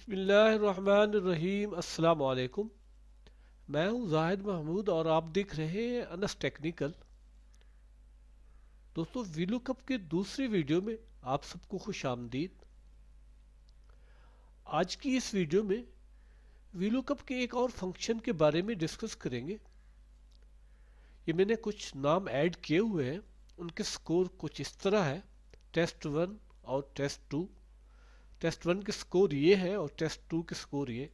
बिस्मिल्लाहिर्रहमानिर्रहीम। अस्सलाम वालेकुम। मैं हूं जाहिद महमूद और आप देख रहे हैं अनस टेक्निकल। दोस्तों, वीलुकअप के दूसरी वीडियो में आप सबको खुश आमदीद। आज की इस वीडियो में वीलुकअप के एक और फंक्शन के बारे में डिस्कस करेंगे। ये मैंने कुछ नाम ऐड किए हुए हैं। उनके स्कोर कुछ इस तरह है, टेस्ट 1 और टेस्ट 2। टेस्ट 1 के स्कोर ये है और टेस्ट 2 के स्कोर ये।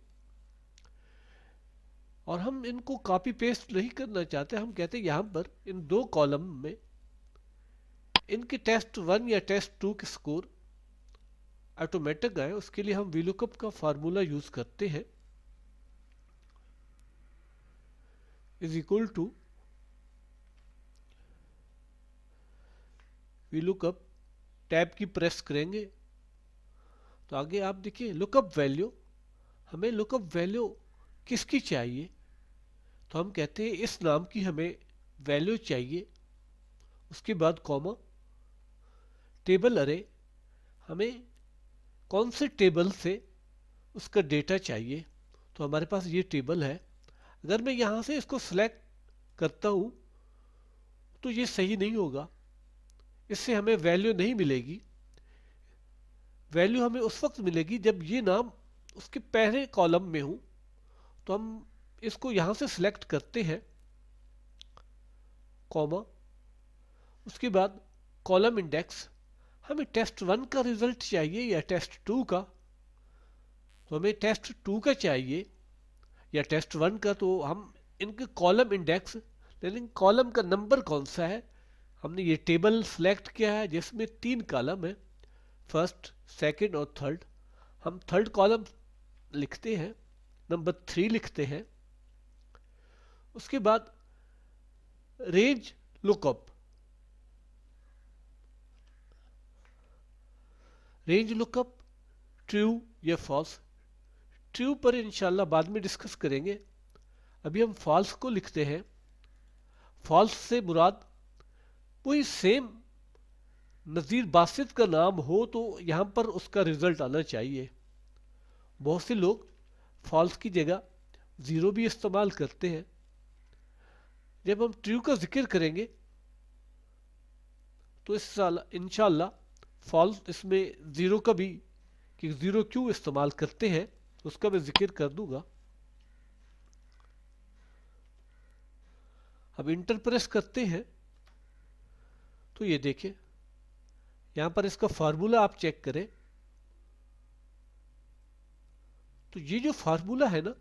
और हम इनको कॉपी पेस्ट नहीं करना चाहते। हम कहते हैं यहाँ पर इन दो कॉलम में इनके टेस्ट 1 या टेस्ट 2 के स्कोर ऑटोमेटिक आए, उसके लिए हम वीलुकअप का फार्मूला यूज करते हैं। Is equal to VLOOKUP, tab की प्रेस करेंगे तो आगे आप देखिए लुकअप वैल्यू। हमें लुकअप वैल्यू किसकी चाहिए, तो हम कहते हैं इस नाम की हमें वैल्यू चाहिए। उसके बाद कॉमा, टेबल अरे, हमें कौन से टेबल से उसका डेटा चाहिए। तो हमारे पास ये टेबल है। अगर मैं यहाँ से इसको सिलेक्ट करता हूँ तो ये सही नहीं होगा, इससे हमें वैल्यू नहीं मिलेगी। वैल्यू हमें उस वक्त मिलेगी जब ये नाम उसके पहले कॉलम में हो। तो हम इसको यहाँ से सिलेक्ट करते हैं, कॉमा, उसके बाद कॉलम इंडेक्स। हमें टेस्ट 1 का रिजल्ट चाहिए या टेस्ट 2 का, तो हमें टेस्ट 2 का चाहिए या टेस्ट 1 का। तो हम इनके कॉलम इंडेक्स, लेकिन कॉलम का नंबर कौन सा है। हमने ये टेबल सेलेक्ट किया है जिसमें 3 कॉलम है, फर्स्ट, सेकंड और थर्ड। हम थर्ड कॉलम लिखते हैं, नंबर 3 लिखते हैं। उसके बाद range lookup. Range lookup true या फॉल्स। ट्रू पर इंशाल्लाह बाद में डिस्कस करेंगे। अभी हम फॉल्स को लिखते हैं। फॉल्स से मुराद वही सेम नज़ीर बासित का नाम हो तो यहाँ पर उसका रिजल्ट आना चाहिए। बहुत से लोग फॉल्स की जगह ज़ीरो भी इस्तेमाल करते हैं। जब हम ट्रू का जिक्र करेंगे तो इस साल इंशाल्लाह फॉल्स इसमें ज़ीरो का भी, कि ज़ीरो क्यों इस्तेमाल करते हैं उसका मैं जिक्र कर दूंगा। अब इंटर प्रेस करते हैं तो ये देखिए यहाँ पर इसका फार्मूला आप चेक करें तो ये जो फार्मूला है ना,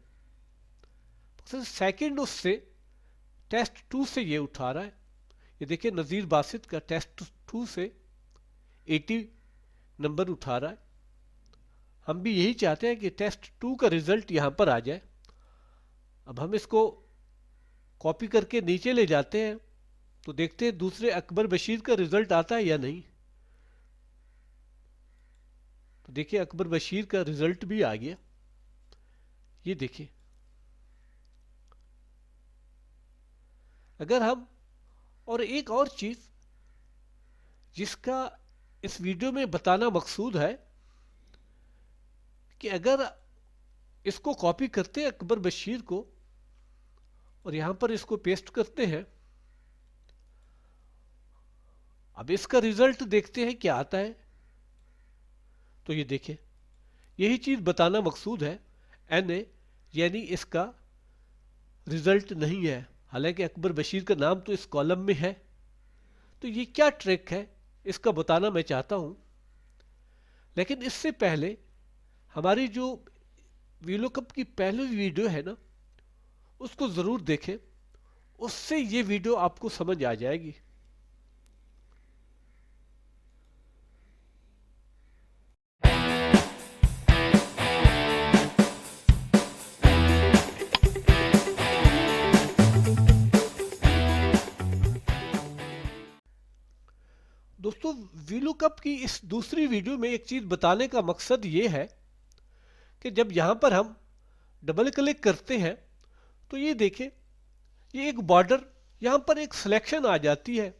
सेकंड उससे टेस्ट 2 से ये उठा रहा है। ये देखिए नज़ीर बासित का टेस्ट 2 से 80 नंबर उठा रहा है। हम भी यही चाहते हैं कि टेस्ट 2 का रिजल्ट यहाँ पर आ जाए। अब हम इसको कॉपी करके नीचे ले जाते हैं तो देखते हैं दूसरे अकबर बशीर का रिजल्ट आता है या नहीं। तो देखिए अकबर बशीर का रिजल्ट भी आ गया। ये देखिए, अगर हम, और एक और चीज जिसका इस वीडियो में बताना मकसूद है कि अगर इसको कॉपी करते हैं अकबर बशीर को और यहां पर इसको पेस्ट करते हैं, अब इसका रिजल्ट देखते हैं क्या आता है। तो ये देखिए, यही चीज बताना मकसूद है। NA यानी इसका रिजल्ट नहीं है, हालांकि अकबर बशीर का नाम तो इस कॉलम में है। तो ये क्या ट्रिक है इसका बताना मैं चाहता हूं। लेकिन इससे पहले हमारी जो वीलुकअप की पहली वीडियो है ना, उसको जरूर देखें, उससे ये वीडियो आपको समझ आ जाएगी। दोस्तों, वीलुकअप की इस दूसरी वीडियो में एक चीज बताने का मकसद ये है कि जब यहां पर हम डबल क्लिक करते हैं तो ये देखें, ये एक बॉर्डर, यहां पर एक सिलेक्शन आ जाती है।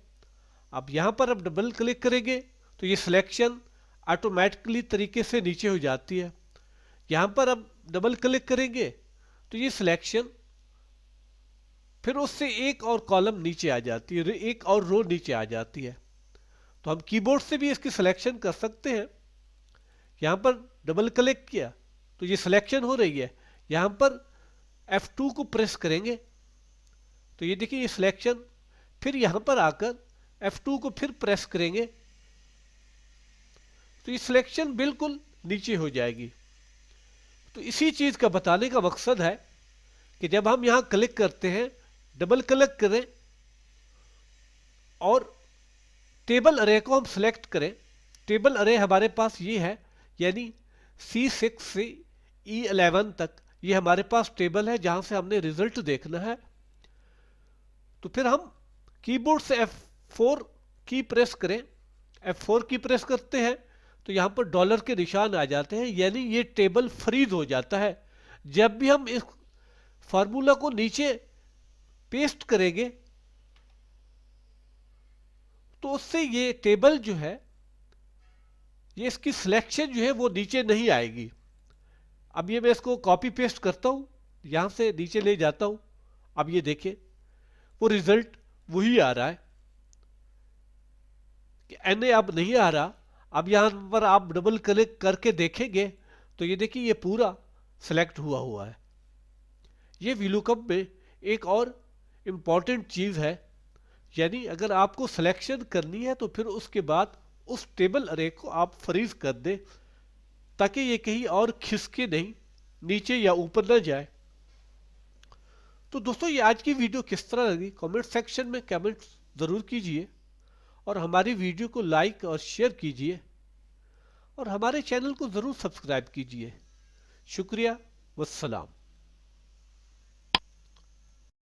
अब यहां पर अब डबल क्लिक करेंगे तो ये सिलेक्शन ऑटोमेटिकली तरीके से नीचे हो जाती है। यहां पर अब डबल क्लिक करेंगे तो ये सिलेक्शन फिर उससे एक और कॉलम नीचे आ जाती है, एक और रो नीचे आ जाती है। तो हम कीबोर्ड से भी इसकी सिलेक्शन कर सकते हैं। यहां पर डबल क्लिक किया तो ये सिलेक्शन हो रही है। यहां पर F2 को प्रेस करेंगे तो ये देखिए ये सिलेक्शन, फिर यहां पर आकर F2 को फिर प्रेस करेंगे तो ये सिलेक्शन बिल्कुल नीचे हो जाएगी। तो इसी चीज का बताने का मकसद है कि जब हम यहां क्लिक करते हैं, डबल क्लिक करें और टेबल अरे को हम सिलेक्ट करें। टेबल अरे हमारे पास ये है, यानी C6 से E11 तक ये हमारे पास टेबल है जहां से हमने रिजल्ट देखना है। तो फिर हम कीबोर्ड से F4 की प्रेस करें, F4 की प्रेस करते हैं तो यहां पर डॉलर के निशान आ जाते हैं, यानी ये टेबल फ्रीज हो जाता है। जब भी हम इस फार्मूला को नीचे पेस्ट करेंगे तो उससे ये टेबल जो है, ये इसकी सिलेक्शन जो है वो नीचे नहीं आएगी। अब ये मैं इसको कॉपी पेस्ट करता हूं, यहां से नीचे ले जाता हूं। अब ये देखें वो रिजल्ट वही आ रहा है कि NA अब नहीं आ रहा। अब यहां पर आप डबल क्लिक करके देखेंगे तो ये देखिए ये पूरा सिलेक्ट हुआ हुआ है। ये VLOOKUP में एक और इंपॉर्टेंट चीज है, यानी अगर आपको सिलेक्शन करनी है तो फिर उसके बाद उस टेबल अरे को आप फ्रीज कर दें ताकि ये कहीं और खिसके नहीं, नीचे या ऊपर न जाए। तो दोस्तों ये आज की वीडियो किस तरह लगी कमेंट सेक्शन में कमेंट जरूर कीजिए और हमारी वीडियो को लाइक और शेयर कीजिए और हमारे चैनल को जरूर सब्सक्राइब कीजिए। शुक्रिया, वस्सलाम।